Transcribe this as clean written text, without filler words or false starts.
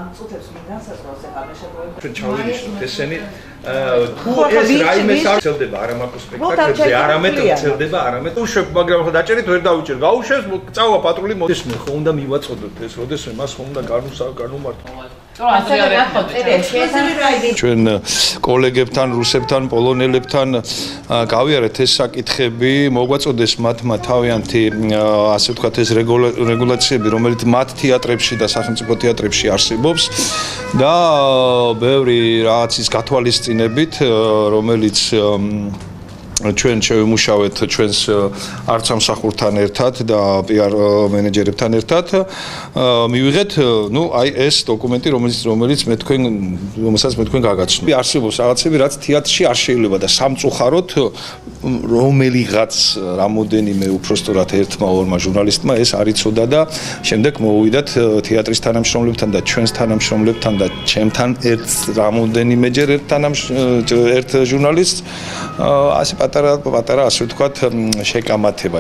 ამ წუთებს ვინ განსაზღვრავს ახლა მე შეგვიძლია ჩვენ ჩავინიშნოთ ესენი თუ ეს რაიმე სარცელდება არა მაკრო სპექტაკლებზე არამედ ვრცელდება არამედ უშვებ მაგრამ ხო დაჭერით ვერ დავიჭერ გაუშვეს წავა პატრული მოდის მე ხო უნდა მივაწოდოთ ეს როდესმე მას ხო უნდა განუმართო ჩვენ კოლეგებთან რუსებთან პოლონელებთან გავიარეთ ეს საკითხები მოგვაწოდეს მათმა თავიანთი ასე ვთქვათ ეს რეგულაციები რომელიც მათ თეატრებში და სახელმწიფო თეატრებში არსებობს და ბევრი რაღაცის გათვალისწინებით რომელიც ჩვენ შევიმუშავეთ ჩვენს არც სამსახურთან ერთად და PR მენეჯერებთან ერთად მივიღეთ ნუ აი ეს დოკუმენტი რომელიც რომელსაც მე თქვენ გაგაცნობთ არსებობს რაღაცები რაც თეატრში არ შეიძლება და სამწუხაროდ რომელიღაც რამოდენიმე უпростоრად ერთმა ორმა ჟურნალისტმა ეს არ იცოდა და შემდეგ მოუვიდათ თეატრის თანამშრომლებთან და ჩვენს თანამშრომლებთან და ჩემთან რამოდენიმეჯერ ერთ ჟურნალისტს ასე პატარა ასე ვთქვათ შეკამათება